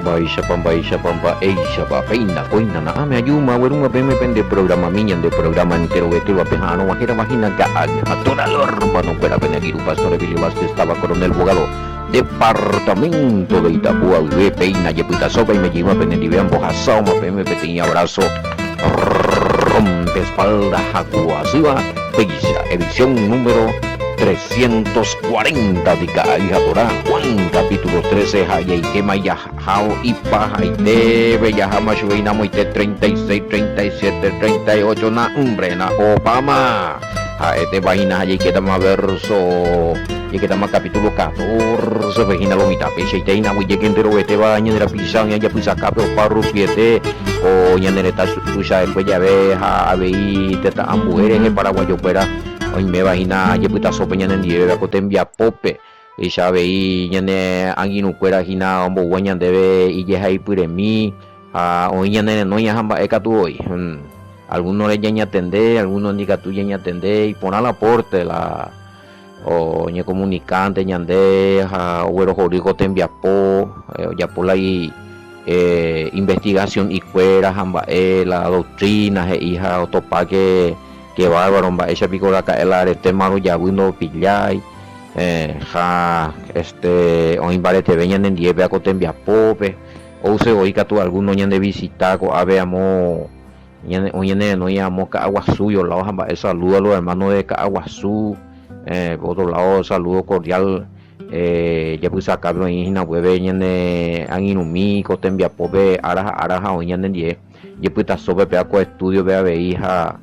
Baisha pampa eisha pa peina koina na ame ayuma werunga peme pende programa minyan de programa entero vete lo apejano wajera vagina ga atora lor mano pera pena giru pastor Billy Vázquez estaba coronel bogado departamento de Itapúa ve peina yepuita sopa y me lleva pene divean bojasao ma peme pequeña abrazo rompe espalda jacuasiva peisa edición número 340 de Caja Torá, Juan capítulo 13, Hayay Kema Yahao y Paja y Debe Yahama Shueina Moite 36, 37, 38 na hombre na Obama. A este vagina Hayay Ketama verso y Ketama capítulo 14, vagina lomita peche y teina huye quentero vete baña de la pisa ya pisa cape o parro piete o ñanereta suya después ya ve a ver teta ambueres en paraguayo pera. Hoy me vagina yeputa sopa ñane nieve ko tembia pope y sabe y ñane anginu cuera gina ombo guañan debe y yeha y puremi a hoy ñane no ya hamba ekatu hoy algunos le ñaña atender algunos ni katu ñaña atender y poner la aporte la o ñe comunicante ñande a güero jorico tembia po ya por la investigación y cuera hamba la doctrina hija otopa que bárbaro, esa picora el arete maro ya bueno pillai o imbarete veñan en dieve a cotembia pope o se oiga tú alguno ñan de visitar co ave amo ñane no llamo Caguazú yo la hoja saludo a los hermanos de Caguazú por otro lado saludo cordial ya puse acá en la web ñane anginumi cotembia pope araja o ñan en die ya puse sobre peaco estudio vea hija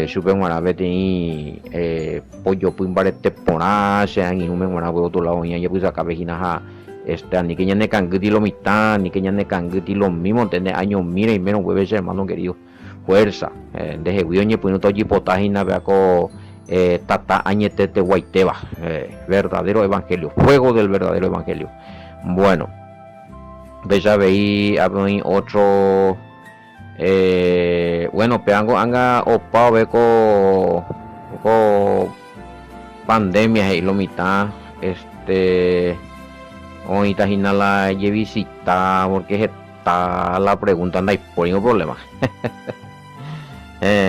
super guarabe teni pollo pimbarete pona sean y un guarabe otro lado ya pues acá vejina ni que ya ne canguti lo mitad ni que ya ne canguti lo mismo tener años mira y menos hueves hermano querido fuerza deje guioñe pues no toji potajina veaco tata añetete guaiteba verdadero evangelio fuego del verdadero evangelio bueno ya veí otro bueno peango anga opa beco pandemia y lo mitad hoy tajina la visita porque está la pregunta anda y por ningún problema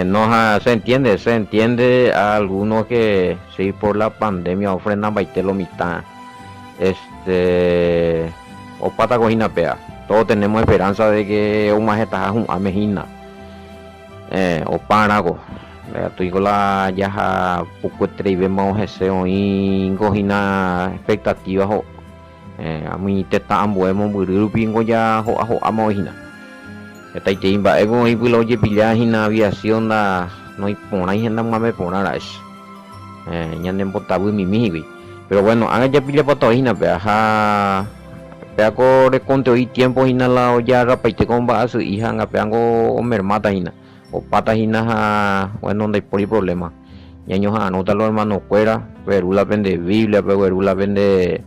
no se entiende a algunos que sí por la pandemia ofrendan baite lo mitad opa ta cojina pea todos tenemos esperanza de que un majestad un amejina o parago estoy con la ya poco vemos ese hoy cojina expectativas a mí te están buenos muy pingo ya o amojina está y te imba ego y lo oye pillajina aviación la no hay por ahí en la mame por nada es ya no importa mi mibi pero bueno haga ya pilla para tojina peaja peaco de conte hoy tiempo hina la ya rapaite con va su hija nga peango mermata hina o pata hina bueno no hay por problema ñaños anota los hermanos cuera pero la vende biblia pero la vende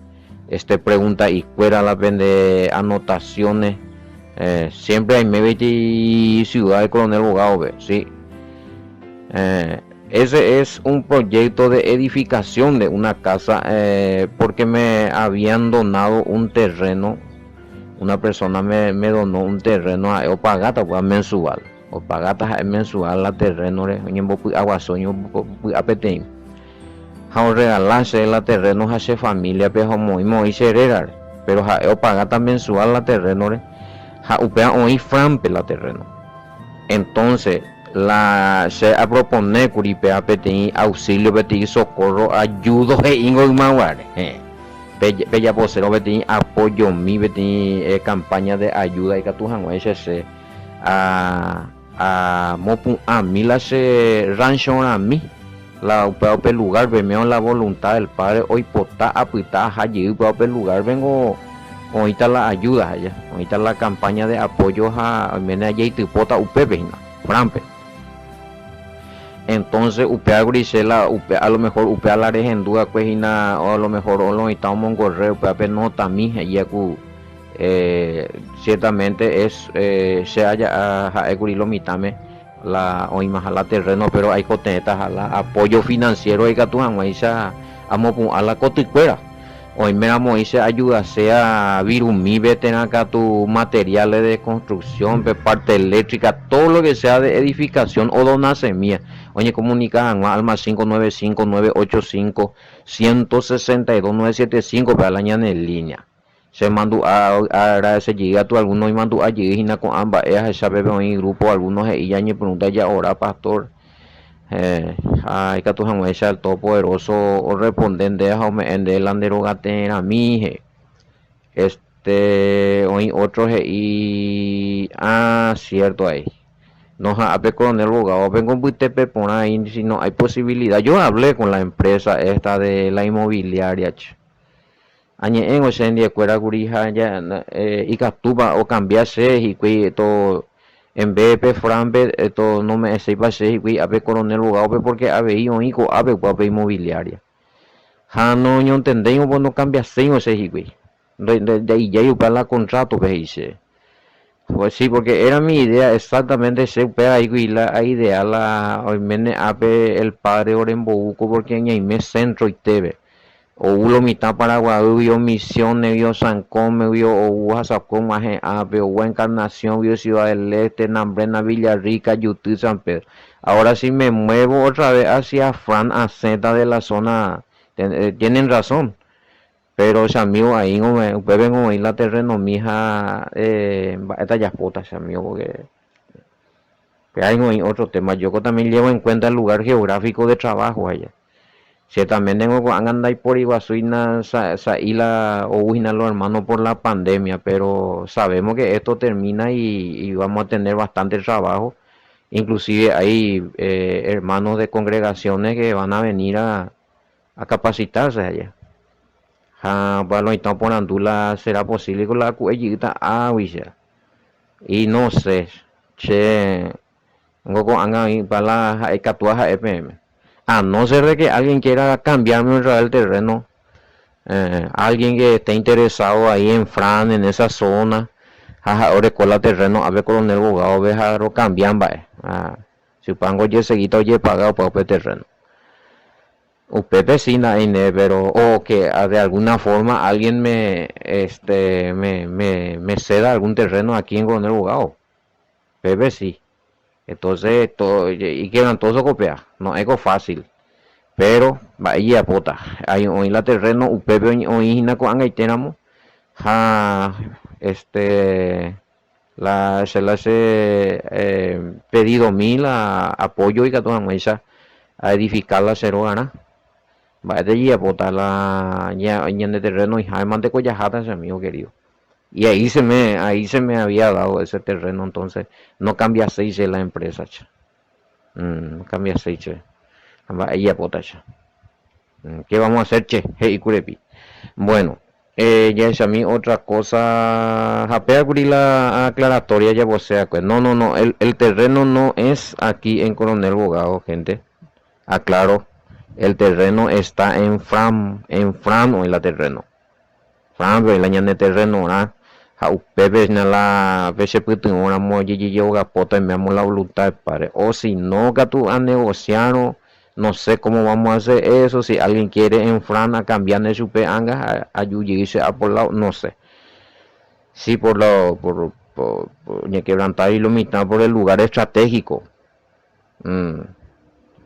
pregunta y cuera la vende anotaciones siempre hay me ciudad de coronel bogado sí ese es un proyecto de edificación de una casa porque me habían donado un terreno una persona me donó un terreno a opagata pues mensual opagata mensual la terreno en aguasoño apetén a regalarse la terreno a esa familia pero muy serera pero opagata mensual la terreno a upea hoy frampe la terreno entonces se a proponer curipea peti auxilio peti socorro ayudo e ingo mawar bella posero peti apoyo mi peti campaña de ayuda y catujan ese a mopu a mí la se rancho a mí la upea pe lugar vemeo la voluntad del padre hoy pota apita allí upea pe lugar vengo ahorita la ayuda allá ahorita la campaña de apoyo a mena allí pota upepe frampe entonces upea grisela upea a lo mejor upea la regendúa cuejina o a lo mejor o lo estamos en correo upea penota mija y ciertamente es se haya a lo mitame la hoy más a la terreno pero hay cotetas a la apoyo financiero y catuan ahí se amo a la coticuera Hoy me dice ayuda sea Virumi, veten acá tus materiales de construcción, parte eléctrica, todo lo que sea de edificación o dona semilla. Oye, comunican alma 595-985-162-975 para la ñana en línea. Se mandó a agradecer llega tu algunos y mandó a llegar con ambas esa bebé en grupo algunos y ya me pregunta ya ahora pastor. Ay, que tu jamaica el todopoderoso o respondente a en de la derogatera mi hoy otros y cierto ahí nos hablé con el abogado vengo por ahí si no hay posibilidad yo hablé con la empresa esta de la inmobiliaria añe en día cuera curija ya y captura o cambiarse y que todo en vez de Frambe esto no me sé pase y a ver coronel abogado porque a ver un hijo a ver guapa inmobiliaria no yo entendemos pues no cambia sin ese hijo de ahí ya yo para la contrato que hice pues sí porque era mi idea exactamente se pega ahí y la idea la hoy me ape el padre Orembobuco porque en el centro y TV o ulo mitad Paraguay vio Misiones vio San Come vio o Guasacón Maje Ape o Encarnación vio Ciudad del Este Nambrena Villarrica Yutí San Pedro ahora sí me muevo otra vez hacia Fran a Z de la zona tienen razón pero ese amigo ahí no me vengo ahí la terreno mija esta ya puta ese amigo porque hay otro tema yo también llevo en cuenta el lugar geográfico de trabajo allá ciertamente tengo andar por Iguazuina esa isla o los hermanos por la pandemia pero sabemos que esto termina y vamos a tener bastante trabajo inclusive hay hermanos de congregaciones que van a venir a capacitarse allá bueno y por andula será posible con la cuellita y no sé che tengo ahí para la catuaja EPM a no ser de que alguien quiera cambiarme el terreno alguien que esté interesado ahí en Fran en esa zona ahora con la terreno a ver con el abogado dejarlo cambian si pango yo seguito oye pagado por el terreno Pepe sí pero o que de alguna forma alguien me ceda algún terreno aquí en Coronel Bogado Pepe sí entonces todo y quedan todos copias no es fácil pero vaya pota hay hoy la terreno Pepe hoy con tenemos se le hace pedido mil apoyo y que toda mesa a edificar la cero gana va de allí a botar la ya en el terreno y Jaime de Collajata ese amigo querido y ahí se me había dado ese terreno entonces no cambia seis la empresa no cambia seis va allí a botar ¿qué vamos a hacer che hey curepi bueno ya es a mí otra cosa japea la aclaratoria ya o sea pues no el terreno no es aquí en Coronel Bogado gente aclaro el terreno está en Fran o en la terreno Fran la ñane terreno Pepe la veces puto una moji yoga pota me amo la voluntad padre o si no que tú a negociar no sé cómo vamos a hacer eso si alguien quiere en Fran a cambiar de su peanga a yuyirse a por lado no sé sí por quebrantar y lo mitad por el lugar estratégico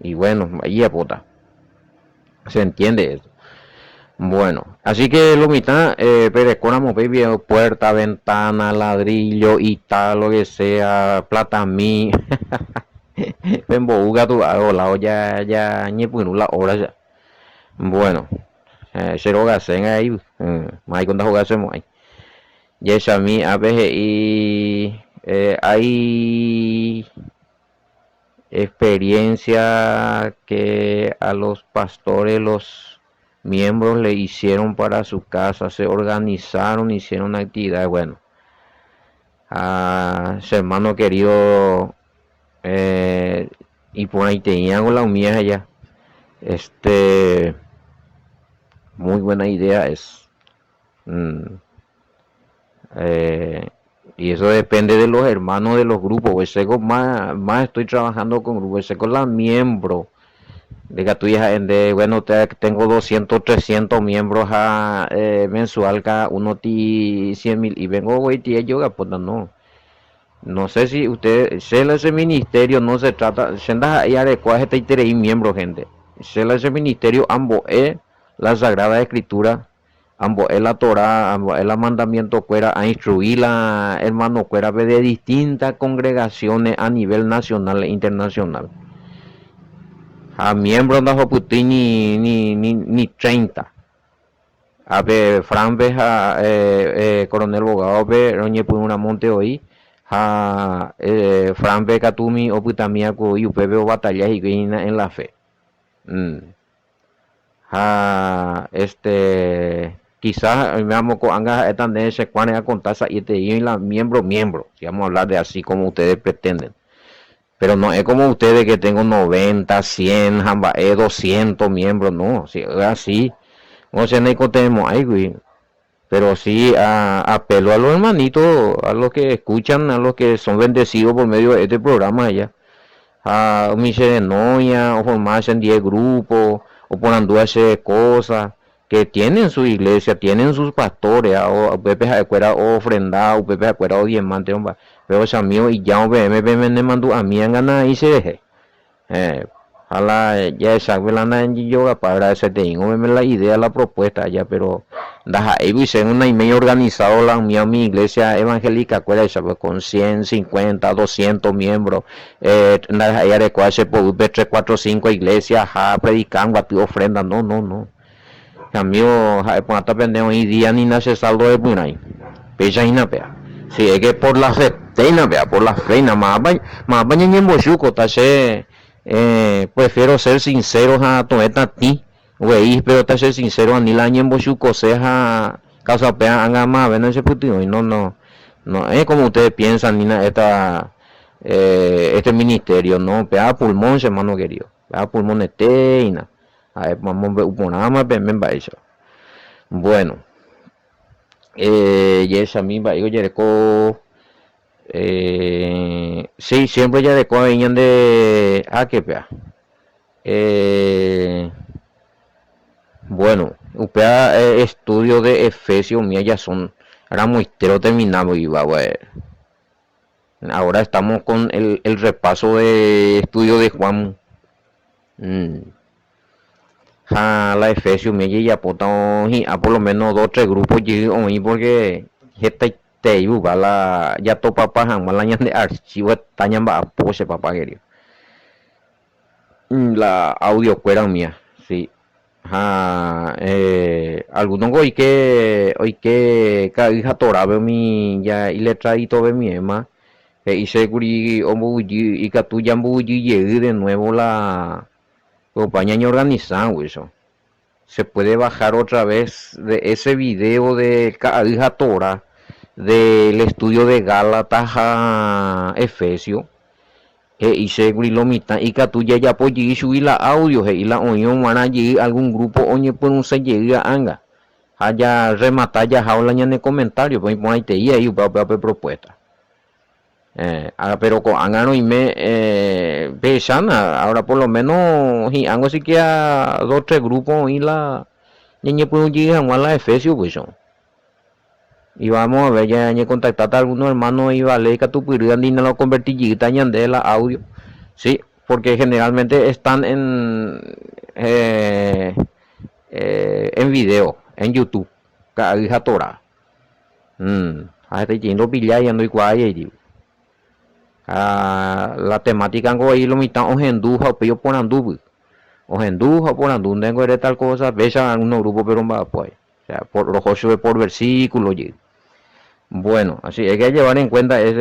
y bueno ahí a pota se entiende eso bueno así que lo mitad perecóramo baby puerta ventana ladrillo y tal lo que sea plata mí en boga tu la olla ya ni la hora ya bueno se lo hacen ahí más cuando jugásemos ahí y eso a mí a veces y hay experiencia que a los pastores los miembros le hicieron para su casa se organizaron hicieron actividades bueno a su hermano querido y por ahí tenían la humilla allá muy buena idea es y eso depende de los hermanos de los grupos pues más estoy trabajando con grupos con la miembro Diga tu hija bueno, tengo 200, 300 miembros mensual, cada uno ti 100.000 y vengo hoy tía yoga, pues no. No sé si usted, se ese ministerio no se trata, se anda y adecuada este y miembros, gente. Se ese ministerio, ambos es la Sagrada Escritura, ambos es la Torah, ambos es el mandamiento cuera, a instruir la hermano cuera de distintas congregaciones a nivel nacional e internacional. A miembros de Putin ni 30. A ver, Fran Beja, coronel abogado, Roñe Puna Monte hoy. Fran Beca Tumi o Putamiaco y Upebe o batallas y guina en la fe. Quizás me amo con anga tendencia cuando a contar y te y la miembro, si vamos a hablar de así como ustedes pretenden. Pero no es como ustedes que tengo 90, 100, 200 miembros, no, si es así, no sé ni cómo tenemos ahí, güey. Pero sí apelo a los hermanitos, a los que escuchan, a los que son bendecidos por medio de este programa allá. A mi de noia, o formarse en 10 grupos, o poner hacer cosas, que tienen su iglesia, tienen sus pastores, o Pepe Jacuera o ofrendado, o Pepe Jacuera o diamante, pero ese amigo y ya me mandó a mí en ganar y se deje. Ya esa velana en yoga para ese tengo la idea, la propuesta ya, pero deja en una email organizado la mi iglesia evangélica cuál es con 150, 200 miembros, ya de cuál se puede 3, 4, 5 iglesias predicando a ti ofrenda, no. Amigo, por hasta pendejo hoy día ni nace saldo de punay. Pecha y napea. Si es que por la fe, por la fe, más baña en bochuco, tache. Prefiero ser sincero a toeta ti, güey, pero te ser sincero a ni la ñembo su coseja causa pea anga más ven ese putino y no es como ustedes piensan ni este ministerio no pea pulmón hermano querido, pea pulmón eteina, a ver vamos nada más ven eso. Bueno, y esa misma yo llego. Sí, siempre ya de venían de que pea. Bueno, upea estudio de Efesios mía ya son, era muy terminado y va a ver. Ahora estamos con el repaso de estudio de Juan. La Efesios mía ya por lo menos 2 o 3 grupos y porque te la ya to papá malaña de archivo tañan va pose papá querido la audio cuera mía sí algunos hoy que cada hija torabe mi ya y le traí todo mi ema y seguri y que tú ya llegue de nuevo la compañía organizada eso se puede bajar otra vez de ese video de cada hija tora del estudio de Gálatas a Efesio y seguro lo mitad y que tú ya puedes subir la audio y la unión van a llegar algún grupo oye por un se llega anga haya rematar ya jaula en el comentario pues ahí te y propuesta pero con angano y me pesana ahora por lo menos y algo así que a 2 o 3 grupos y la niña puede llegar a la Efesio pues son. Y vamos a ver ya contactar a algunos hermanos y vale que tu pudieran ni lo convertir de la audio sí porque generalmente están en video en YouTube cada hija tora a este yendo pillar y ando igual y la temática en ahí lo mitad o enduja o pillo por andubu o enduja por andu tengo de tal cosa besa algunos grupos pero va pues o sea por los ocho por versículo y bueno, así hay que llevar en cuenta algo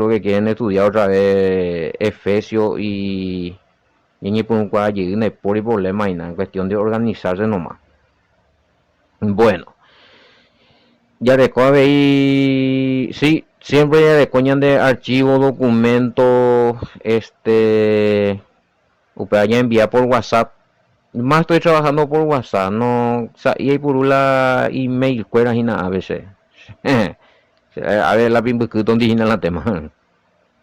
que quieren estudiar otra vez Efesio y ni por un allí no hay problema y nada, en cuestión de organizarse nomás. Bueno, ya de coña y sí, siempre ya de coña de archivo, documentos, ya enviar por WhatsApp. Más estoy trabajando por WhatsApp, no, o sea, y por la email, cueras y nada, a veces. A ver, la pimba que donde la tema.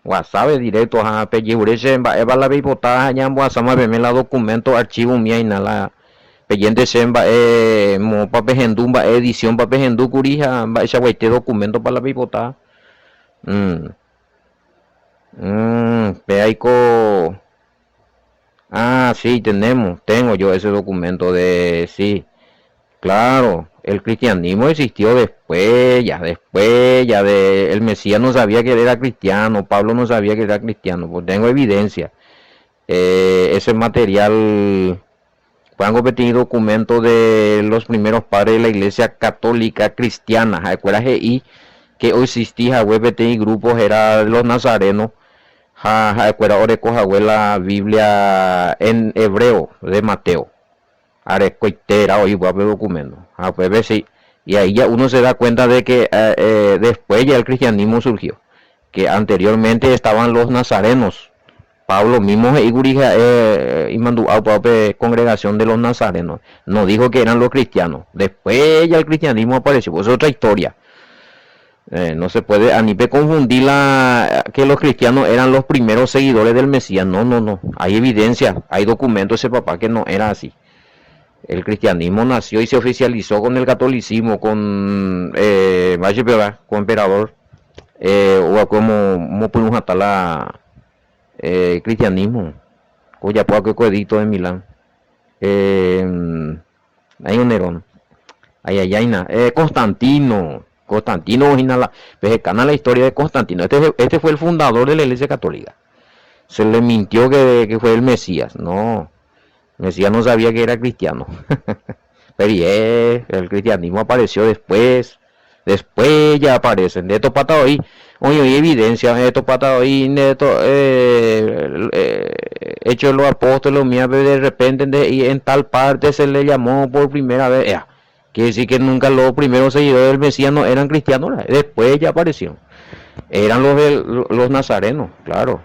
WhatsApp directo a peyurese va la bipota ya WhatsApp me la documento archivo mía y nada peyente semba mo pape hendú va edición pape hendú curija va esa guaite documento para la bipota peico sí tengo yo ese documento de sí. Claro, el cristianismo existió después ya de el Mesías no sabía que era cristiano, Pablo no sabía que era cristiano, pues tengo evidencia. Ese material, puedan competir documentos de los primeros padres de la Iglesia Católica Cristiana, y que hoy existía web y grupos era de los nazarenos, la Biblia en hebreo de Mateo. Arecoitera hoy va a ver documento pues sí, y ahí ya uno se da cuenta de que después ya el cristianismo surgió, que anteriormente estaban los nazarenos. Pablo mismo y mandó a congregación de los nazarenos, no dijo que eran los cristianos, después ya el cristianismo apareció, pues es otra historia. No se puede ni confundir que los cristianos eran los primeros seguidores del Mesías, no, hay evidencia, hay documentos de ese papá que no era así. El cristianismo nació y se oficializó con el catolicismo, con con emperador, o como podemos hasta la cristianismo, cuya poco edicto de Milán. Hay un Nerón, Constantino, la historia de Constantino. Este fue el fundador de la Iglesia Católica. Se le mintió que fue el Mesías, no. Mesías no sabía que era cristiano. Pero el cristianismo apareció después ya aparecen. De estos patas hoy hay evidencia, de estos patas hoy, hechos los apóstoles, de repente y en tal parte se le llamó por primera vez. Quiere decir que nunca los primeros seguidores del Mesías no eran cristianos, después ya aparecieron. Eran los nazarenos, claro.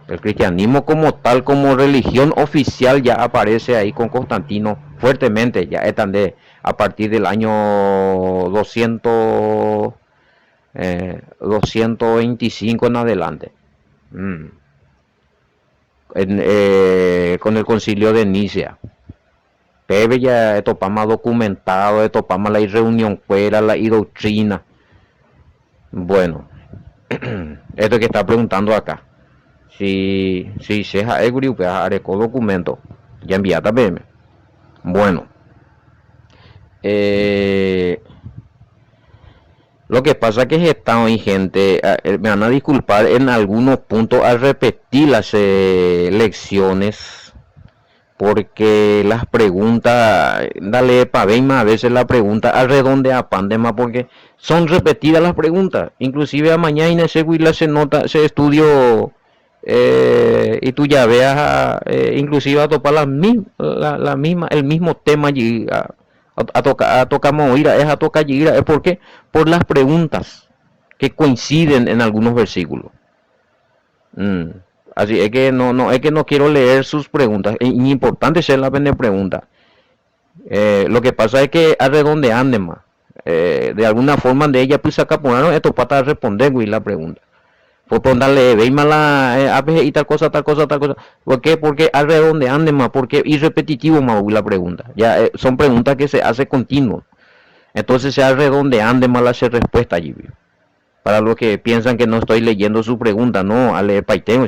El cristianismo como tal, como religión oficial, ya aparece ahí con Constantino fuertemente, ya están a partir del año 225 en adelante. Con el concilio de Nicea. Pepe ya esto más documentado, esto más la reunión fuera, la doctrina. Bueno, esto que está preguntando acá. Si se ha grupo areco documento ya enviado también. Bueno, lo que pasa que están hoy gente, me van a disculpar en algunos puntos al repetir las lecciones, porque las preguntas, dale para ver más a veces la pregunta redondea pandemia, porque son repetidas las preguntas, inclusive a mañana en ese se nota, se estudio. Y tú ya veas inclusive a topar la misma el mismo tema allí a tocar moira es a tocar allí es porque por las preguntas que coinciden en algunos versículos. Así es que no es que no quiero leer sus preguntas, es importante ser la pregunta. Lo que pasa es que a redondeando más de alguna forma de ella pues acá ponernos esto para responder la pregunta. Por ponerle veis la y tal cosa. ¿Por qué? Porque alrededor de ande más, porque es repetitivo más la pregunta. Ya son preguntas que se hace continuo. Entonces se redondean de más la respuesta allí. Para los que piensan que no estoy leyendo su pregunta, no, a leer paiteo.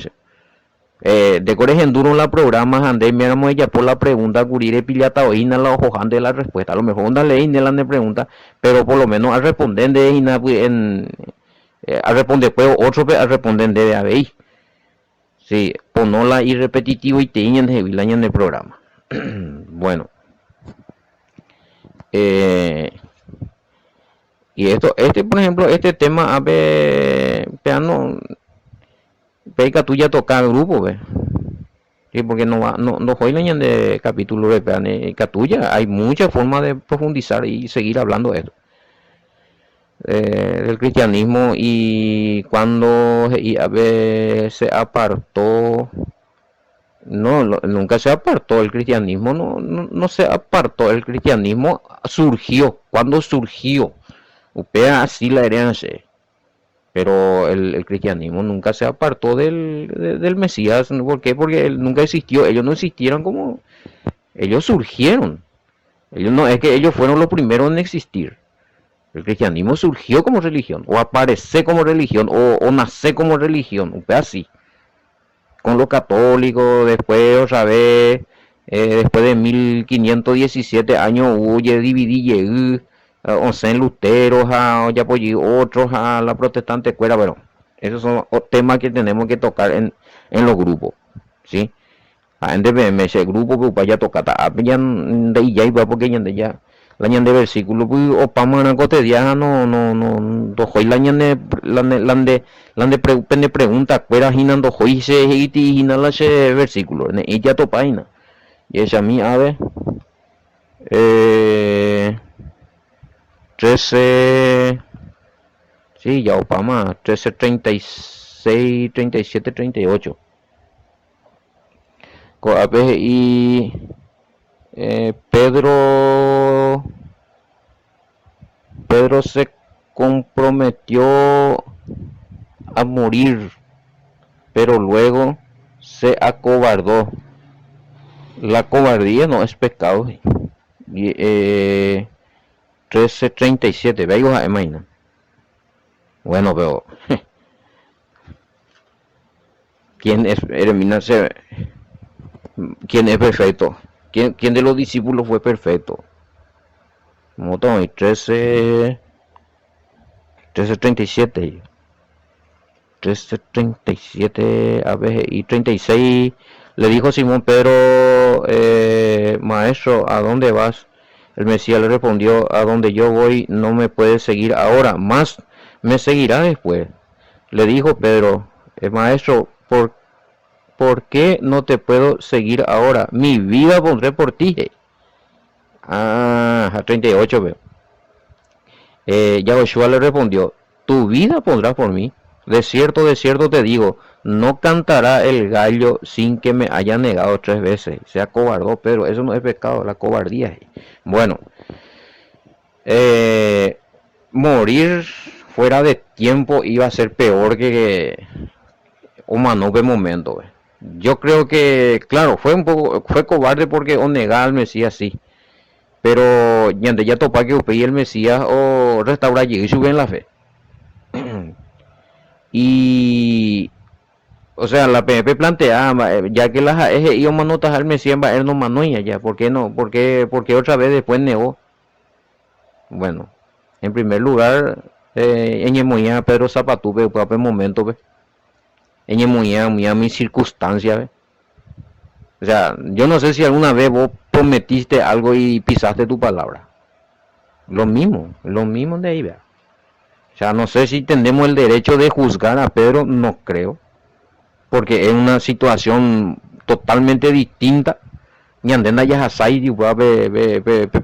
De Cores Enduro la programa ande miramos ella por la pregunta curire pilata oína la hojan de la respuesta. A lo mejor una ley de la pregunta, pero por lo menos al responder de ina a responder pues otro a responder de ABI. Sí, ponola y repetitivo y tenían de vilaña en el programa. Bueno. Y esto, por ejemplo, este tema, a ver, peano, peica tuya toca grupo, ve. Sí, porque no joilan de capítulo de peane catuya, hay muchas formas de profundizar y seguir hablando de esto. Del cristianismo y cuando se apartó, nunca se apartó el cristianismo, no se apartó, el cristianismo surgió, cuando surgió, upea así la herencia, Pero el cristianismo nunca se apartó del Mesías. ¿Por qué? Porque él nunca existió. Ellos no existieron como... Ellos surgieron. Ellos no, es que ellos fueron los primeros en existir. El cristianismo surgió como religión, o aparece como religión, o nace como religión, un pedazo así. Con los católicos, después otra vez, después de 1517 años, huye, dividí, 11 luteros, ya pues otros a la protestante cuera, pero esos son temas que tenemos que tocar en los grupos, ¿sí? Ese grupo que vaya a tocar, ya de ya iba porque ya la ñande versículo pues o pamana cotidiana no hoy la ñande pende pregunta cuera hinando hoy se hiti hinala ese versículo ne ella topaina y esa mi ave 13 sí ya opama 13 36 37 38 y Pedro se comprometió a morir, pero luego se acobardó. La cobardía no es pecado. Y, 13:37, veis a imagina. Bueno, pero ¿quién es quién es perfecto? ¿Quién de los discípulos fue perfecto? Montón, 13:37. 13:37 a ver, y 36 le dijo Simón Pedro, maestro, ¿a dónde vas? El Mesías le respondió, a donde yo voy no me puedes seguir ahora, más me seguirá después. Le dijo Pedro, maestro, ¿por qué no te puedo seguir ahora? Mi vida pondré por ti. A 38 veo. Yahushua le respondió, tu vida pondrás por mí. De cierto te digo, no cantará el gallo sin que me haya negado 3 veces. Se acobardó, pero eso no es pecado, la cobardía. Bueno, morir fuera de tiempo iba a ser peor que humano de momento. Yo creo que, claro, fue cobarde porque o negar al Mesías sí. Pero ya topa que usted y el Mesías o restaurar y sube en la fe. Y o sea, la PNP plantea, ya que las AEG y manotas al Mesías va a ir no manoia ya, ¿por qué no? Porque otra vez después negó. Bueno, en primer lugar, en Pedro Zapatú, por momento, en mi circunstancia, o sea, yo no sé si alguna vez vos prometiste algo y pisaste tu palabra. Lo mismo de ahí, ¿verdad? O sea, no sé si tenemos el derecho de juzgar a Pedro, no creo. Porque es una situación totalmente distinta. Ni andena ya hasai di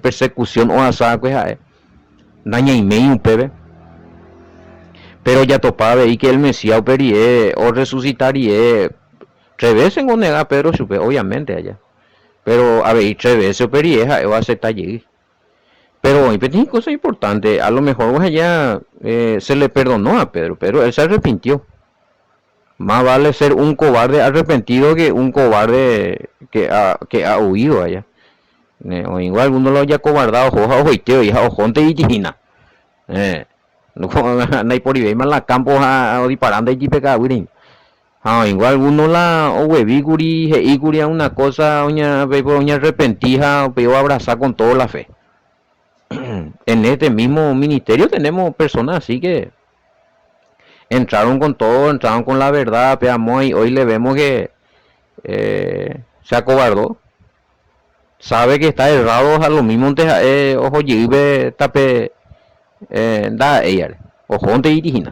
persecución o asa pues daña y medio un pebe. Pero ya topaba y que el Mesías operie o resucitaría 3 veces con nega Pedro supe, obviamente allá. Pero a ver, 3 veces operie va a ser allí. Pero hay cosa importante, a lo mejor pues allá se le perdonó a Pedro, pero él se arrepintió. Más vale ser un cobarde arrepentido que un cobarde que ha huido allá. O igual uno lo haya cobardado, joja hoiteo y ojonte y tina. No hay por ahí más la campo a disparando y jipeca wirin. Igual uno la o huevíguri, heiguri a una cosa, oña arrepentija, o peor abrazar con toda la fe. En este mismo ministerio tenemos personas así que entraron con todo, entraron con la verdad, peamos y hoy le vemos que se acobardó. Sabe que está errado a lo mismo ojo lleve tape da ella ojo onte y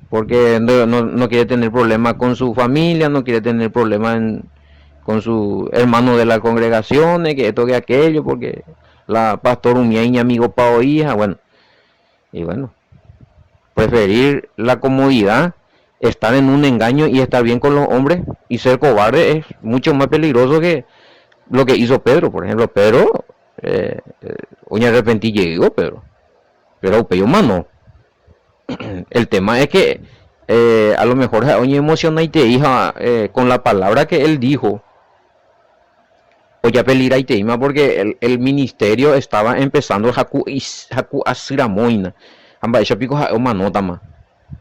porque no quiere tener problemas con su familia, no quiere tener problemas con su hermano de la congregación, que esto que aquello, porque la pastor un amigo pa hija, bueno, y bueno, preferir la comodidad, estar en un engaño y estar bien con los hombres y ser cobarde es mucho más peligroso que lo que hizo Pedro. Por ejemplo, Pedro, hoy arrepentí llegó Pedro, pero peor mano. El tema es que a lo mejor oye emociona y te hija con la palabra que él dijo, o ya peligra y te ima porque el ministerio estaba empezando Haku Asiramoina, amba ella pico una nota más.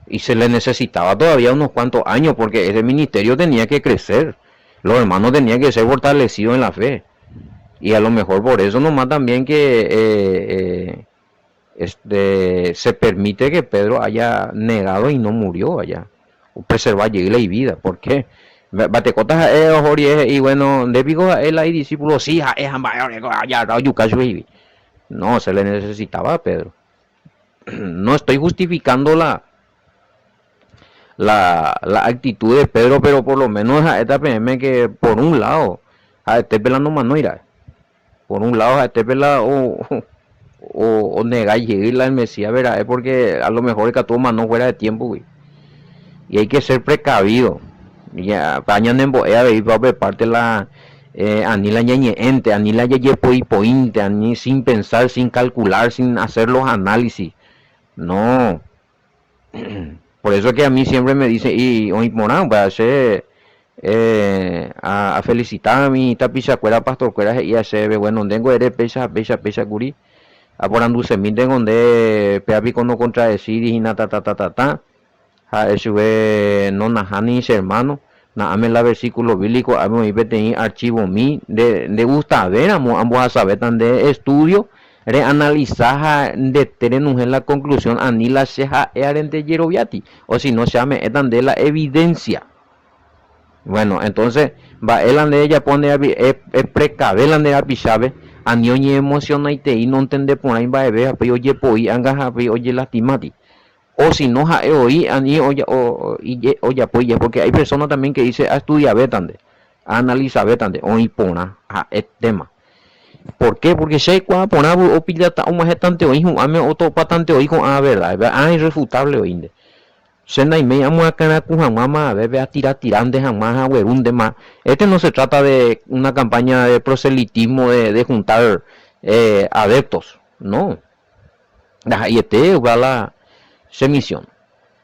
Y se le necesitaba todavía unos cuantos años porque ese ministerio tenía que crecer. Los hermanos tenían que ser fortalecidos en la fe. Y a lo mejor por eso nomás también que se permite que Pedro haya negado y no murió allá. O preservar la vida. ¿Por qué? Batecotas y bueno, de pico él hay discípulos, sí, no, se le necesitaba a Pedro. No estoy justificando la actitud de Pedro, pero por lo menos a esta PM que por un lado, a este pelando manoira, por un lado a este pelado o negar llegar al Mesías, ¿verdad? Es porque a lo mejor que todo no fuera de tiempo, güey. Y hay que ser precavido. Ya, pañan en boea de ir parte la anila ñeñeente, anila yepointe, ani sin pensar, sin calcular, sin hacer los análisis. No. Por eso que a mí siempre me dice, y hoy morán, voy a hacer a felicitar a mi tapiza cuera pastor cuera y hacer bueno tengo eres pesa curi a por anduce mi tengo de peapi no contradecir y ta a eso no najani hermano na ame la versículo bíblico a mí vete archivo mi de gusta ver ambos a saber tan de estudio reanalizar de tener en la conclusión ani la ceja de Yerobiati o si no se llame etan de la evidencia. Bueno, entonces va el ande ella pone es precave la de apisabe anioñe emociona y te y no entende por ahí va a ver pero oye poi anga oye lastimati o si no ja oí ani oye oye pues porque hay personas también que dice a estudiar betande a analizar betande o impona a el tema. ¿Por qué? Porque si hay cuando poner o pilata o más tante o hijo ame otro patante o hijo a verdad es irrefutable oinde. Senda y me llamo a cana con jamás a ver a tirande jamás a huerún de más. No se trata de una campaña de proselitismo de juntar adeptos, no. Y va la semisión,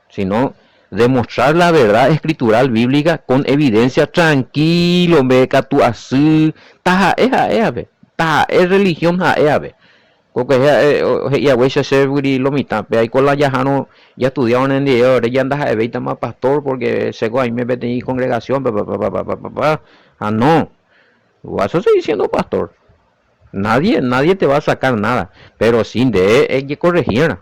sino demostrar la verdad escritural bíblica con evidencia tranquilo, beca tu así, taja es religión porque ya voy a ser lo mitad pero hay con la yajano ya estudiaron en día ahora ya andas a ver más pastor porque se ahí me metí en congregación no vas a seguir siendo pastor nadie te va a sacar nada pero sin de que corregir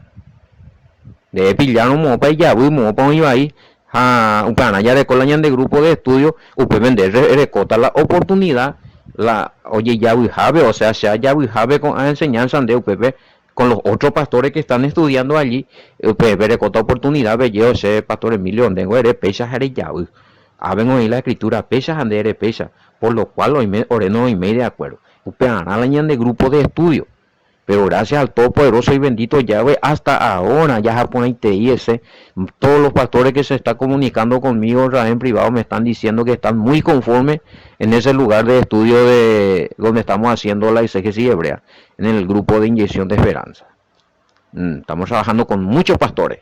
de pillar un mopa y ya voy mopa iba ahí un pana ya de colañan de grupo de estudio usted vender recota la oportunidad la oye ya Jabe, o sea ya Jabe con enseñanza de UPP con los otros pastores que están estudiando allí UPP con otra oportunidad ve yo sé pastor Emilio tengo eres pecha jare ya haben oír la escritura pecha ande eres pecha por lo cual hoy oreno y me de acuerdo UPP arañan de grupo de estudio pero gracias al Todopoderoso y bendito Yahweh, hasta ahora ya Japón y ese todos los pastores que se están comunicando conmigo en privado me están diciendo que están muy conformes en ese lugar de estudio de donde estamos haciendo la exégesis hebrea, en el grupo de inyección de esperanza. Estamos trabajando con muchos pastores.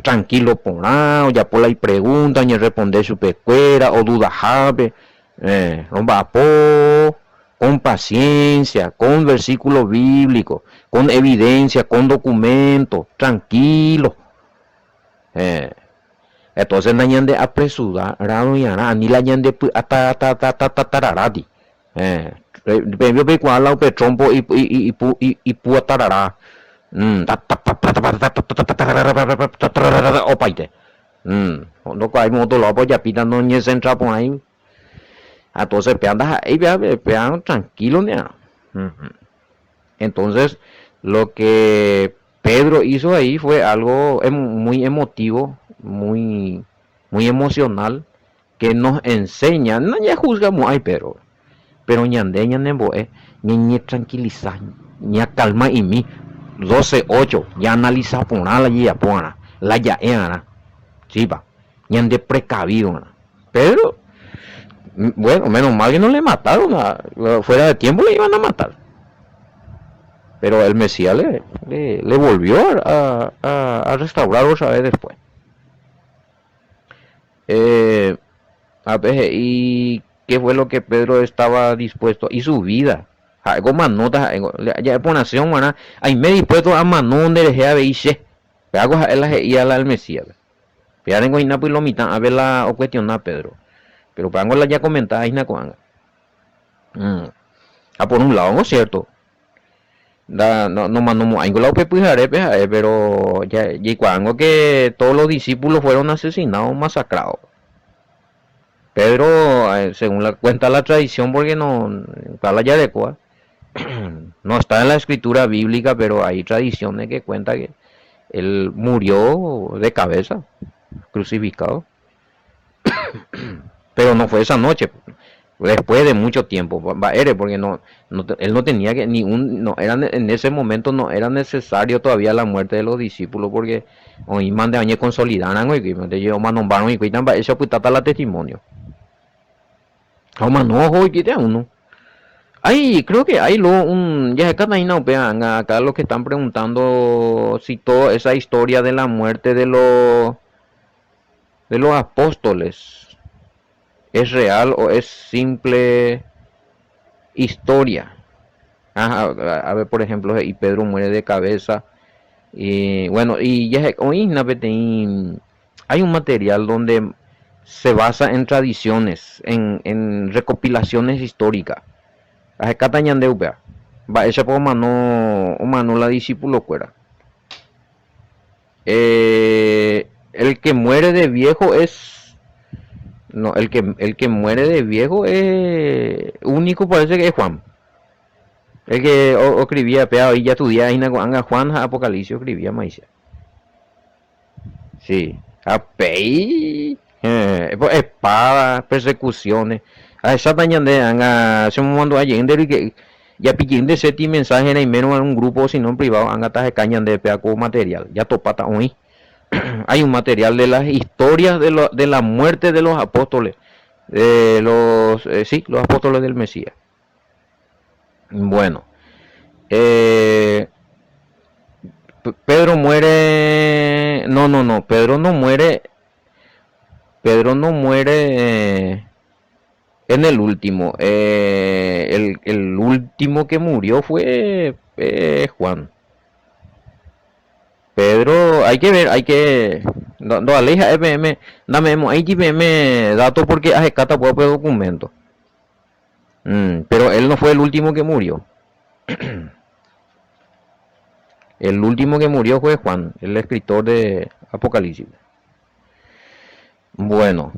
Tranquilo por ahí, ya por ahí preguntan y responder su pecuera o duda jave, rompa po. Con paciencia, con versículos bíblicos, con evidencia, con documentos, tranquilo. Entonces nañan de apresurado y hará ni la ñan de tararati. Yo ve cuál la petrompo y pu tarará. Opaite. No hay moto lo apoya pita no ni centra por ahí. Entonces pean tranquilo ya. Entonces lo que Pedro hizo ahí fue algo muy emotivo, muy emocional, que nos enseña, no ya juzgamos ay pero ñande ñanemboe ñe tranquilizar, ña calma y mi 12:8 ya analiza por la ya pona la ya era chipa ñande precavido Pedro. Bueno, menos mal que no le mataron, fuera de tiempo le iban a matar. Pero el Mesías le volvió a restaurar otra vez después. Eh, y qué fue lo que Pedro estaba dispuesto y su vida algo más notas ya por nación mana hay me dispuesto a manon de a veise hago a la y a la al Mesías ya tengo ina pues lo mitad a ver la o cuestionar Pedro pero pango la ya comentada ina cuanga por un lado no es cierto no mano hay la pero ya cuando que todos los discípulos fueron asesinados masacrados Pedro, según la cuenta la tradición, porque no, para la Yarecua, no está en la escritura bíblica, pero hay tradiciones que cuenta que él murió de cabeza, crucificado. Pero no fue esa noche, después de mucho tiempo, porque él no tenía que ni un, no era en ese momento no era necesario todavía la muerte de los discípulos, porque hoy mande años consolidaran hoy que yo nombraron y cuidan eso pues la testimonio. No, hoy que uno. Hay, creo que hay ya acá no vean, acá los que están preguntando si toda esa historia de la muerte de los apóstoles es real o es simple historia. A ver, por ejemplo, y Pedro muere de cabeza. Y bueno, y ya hoy hay un material donde se basa en tradiciones, en recopilaciones históricas. Acá tañan de upea. Va, ese po mano la discípulo fuera. El que muere de viejo es. No, el que muere de viejo es. Único parece que es Juan. El que escribía peado y ya tu día anga Juan Apocalipsis escribía maíz. Sí. Apei. Espada, persecuciones. A esa tañan de anga. Se me mandó ayer que ya pillé de ese mensaje en menos en un grupo sino en privado anga taje cañan de peaco material. Ya topata hoy. Hay un material de las historias de la muerte de los apóstoles. De los los apóstoles del Mesías. Bueno. Pedro muere. No. Pedro no muere. Pedro no muere en el último. El último que murió fue Juan. Pedro, hay que ver, hay que. No aleja FM. Dame ahí datos porque hace cata por documento. Pero él no fue el último que murió. El último que murió fue Juan, el escritor de Apocalipsis. Bueno,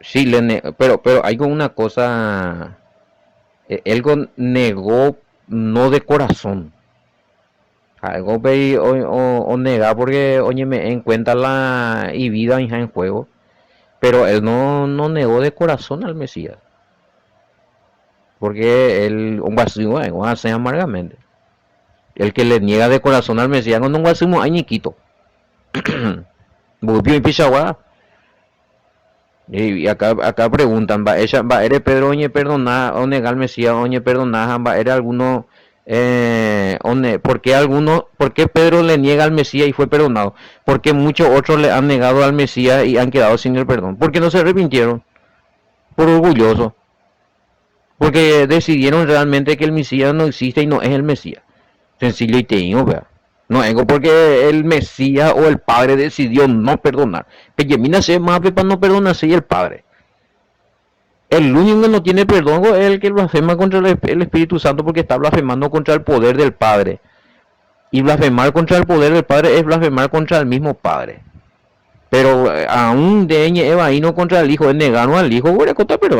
sí, pero hay una cosa, él negó no de corazón, algo o negar porque oye me en cuenta la y vida en juego, pero él no negó de corazón al Mesías, porque él un vacío hace amargamente. El que le niega de corazón al Mesías no va a ser un añiquito. Volvió en Pichagua. Y acá preguntan, eres Pedro, oye, perdonar, o negar al Mesías, oye, perdonar, eres alguno, ¿por qué Pedro le niega al Mesías y fue perdonado? Porque muchos otros le han negado al Mesías y han quedado sin el perdón. Porque no se arrepintieron, por orgulloso. Porque decidieron realmente que el Mesías no existe y no es el Mesías. Sencillo y teño, ¿verdad? No es porque el Mesías o el Padre decidió no perdonar. Peyemina se más para no perdonarse y el Padre. El único que no tiene perdón es el que blasfema contra el Espíritu Santo porque está blasfemando contra el poder del Padre. Y blasfemar contra el poder del Padre es blasfemar contra el mismo Padre. Pero aún de Eva y no contra el Hijo, es negar al Hijo, voy a contar, pero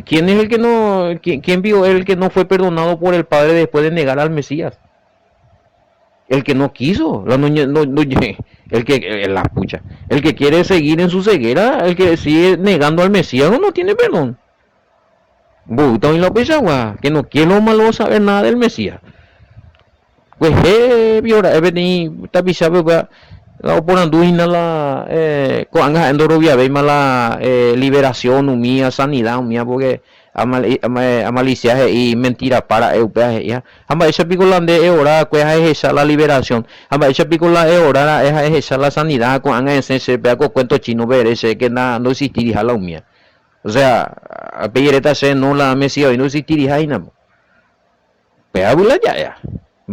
¿quién es el que no, quién vio el que no fue perdonado por el Padre después de negar al Mesías? El que no quiso, el que la pucha, el que quiere seguir en su ceguera, el que sigue negando al Mesías no tiene perdón. Butón y la pesagua, que no quiero malo saber nada del Mesías. Pues viora, tapizabe la oporanduina la coanga endoro via ve mala liberación umía sanidad umía porque amaliciaje y mentira para europeas ya amba esa picolande ahora que es esa la liberación amba esa picola ahora es esa la sanidad con anga ese peaco cuento chino ver ese que no existiría la umia o sea a pedireta se no la mesía y no existiría ina peabula ya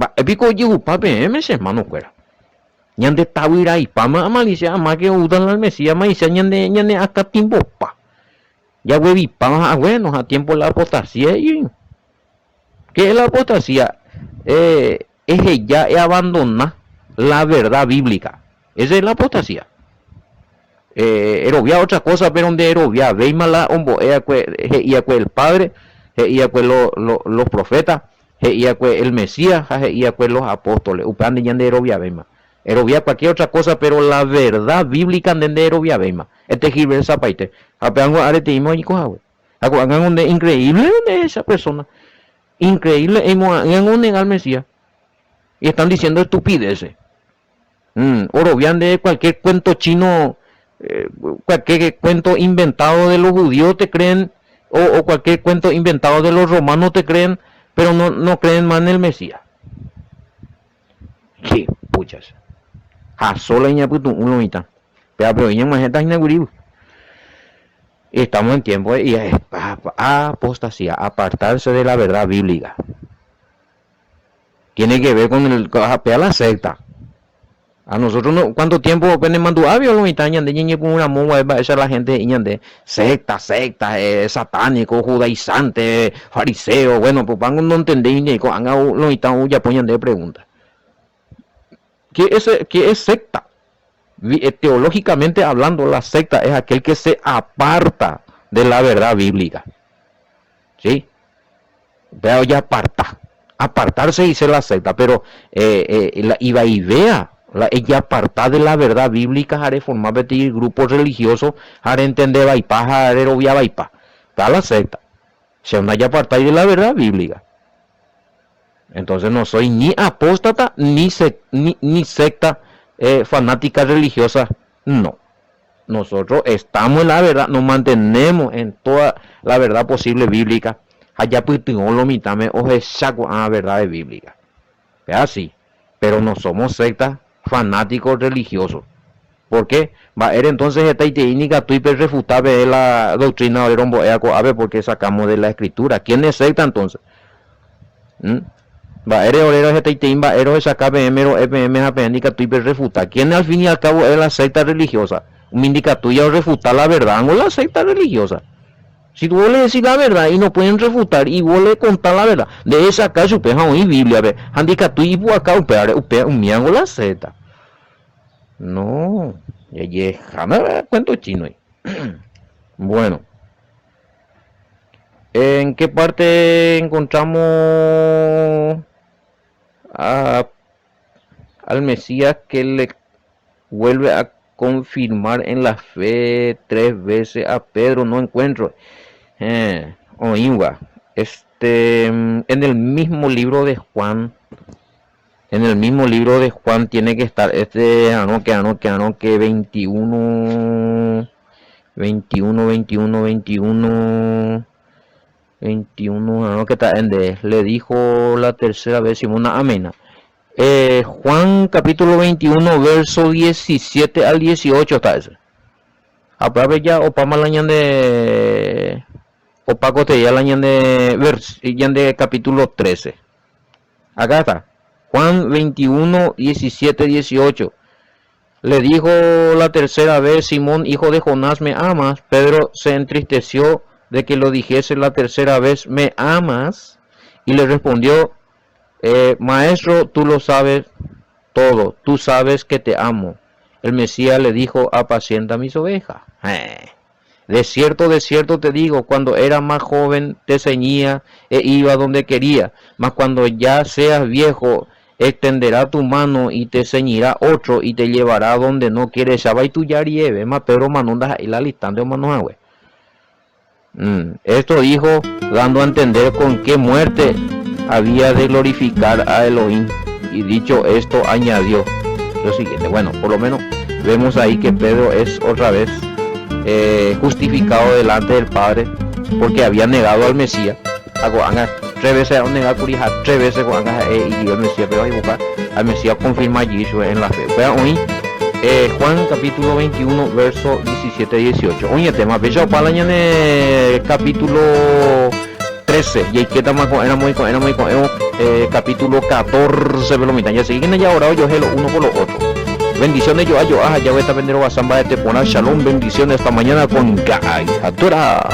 va epico yo pape me se mano cuera ñande tawira y pama amalicia ama que udan la mesía ma y ñande hasta tiempo pa ya huevi pama bueno a tiempo la apostasía y que la apostasía es ella abandona la verdad bíblica esa es la apostasía erovia otra cosa pero donde erovia veima la hombo y el padre y los profetas y el mesías y los apóstoles upan de erovia veima erovia cualquier otra cosa pero la verdad bíblica de erovia veima este gibe esa paite apeango arete imo y coja hagan un increíble de esa persona increíble en un al mesías y están diciendo estupideces orobian de cualquier cuento chino cualquier cuento inventado de los judíos te creen o cualquier cuento inventado de los romanos te creen pero no creen más en el mesías qué puchas a sola ña puto uno mitad pero ella más está inaugurado estamos en tiempo y apostasía apartarse de la verdad bíblica tiene que ver con el la secta. A nosotros no, ¿cuánto tiempo pene mandu avio lo itañan de ñeñe con una monga esa la gente de secta, satánico, judaizante, fariseo, bueno, pues van no entendéis ni con anga lo itan ya ponían de pregunta. ¿Qué es secta? Teológicamente hablando, la secta es aquel que se aparta de la verdad bíblica. ¿Sí? Veo ya apartarse y ser la secta, pero la iba y vea ella apartada de la verdad bíblica, haré formar grupos religiosos, haré entender vaipa, haré obvia vaipa, para la secta, se anda ya apartada de la verdad bíblica. Entonces no soy ni apóstata ni secta fanática religiosa, no. Nosotros estamos en la verdad, nos mantenemos en toda la verdad posible bíblica. Allá pues lo mitame o es a verdad bíblica. Es así, pero no somos sectas fanáticos religiosos. ¿Por qué? Va a entonces esta técnica tu irrefutable la doctrina de rombo a ver por qué sacamos de la escritura. ¿Quién es secta entonces? Va a orero esta técnica va a sacar mero EPM apéndica tu irrefuta. ¿Quién al fin y al cabo es la secta religiosa? Un indica tuya refutar la verdad o la secta religiosa. Si tú le decís la verdad y no pueden refutar y vos le contar la verdad, de esa acá su peja y Biblia, ve, handica tú y acá un miango la zeta. No, jamás cuento chino ahí. Bueno, ¿en qué parte encontramos al Mesías que le vuelve a confirmar en la fe 3 veces a Pedro? No encuentro. En el mismo libro de Juan. En el mismo libro de Juan tiene que estar que 21, que está le dijo la tercera vez Simón amena. Juan capítulo 21 verso 17 al 18 está ese. Aprabe ya opama la de opaco te ya la de capítulo 13. Acá está. Juan 21 17 18. Le dijo la tercera vez Simón, hijo de Jonás, ¿me amas? Pedro se entristeció de que lo dijese la tercera vez, ¿me amas? Y le respondió, maestro, tú lo sabes todo, tú sabes que te amo. El Mesías le dijo, apacienta mis ovejas. De cierto te digo, cuando era más joven te ceñía e iba donde quería, mas cuando ya seas viejo, extenderá tu mano y te ceñirá otro y te llevará donde no quieres. Ya va y tú ya rieve, mas Pedro manonda y la listante de manos agüe. Esto dijo, dando a entender con qué muerte había de glorificar a Elohim, y dicho esto añadió lo siguiente. Bueno, por lo menos vemos ahí que Pedro es otra vez justificado delante del Padre porque había negado al Mesías. Tres veces han negado Curija, tres veces y el Mesías, pero hay buscar al Mesías confirma allí en la fe. Vean hoy Juan capítulo 21 verso 17-18. Oye tema, veja para el capítulo 13 y que estamos con capítulo 14 pero mitad ya siguen ya ahora yo lo uno por lo otro. Bendiciones yo ya voy a estar vendiendo basamba de Tepona. Shalom, bendiciones esta mañana con Gai Hatura.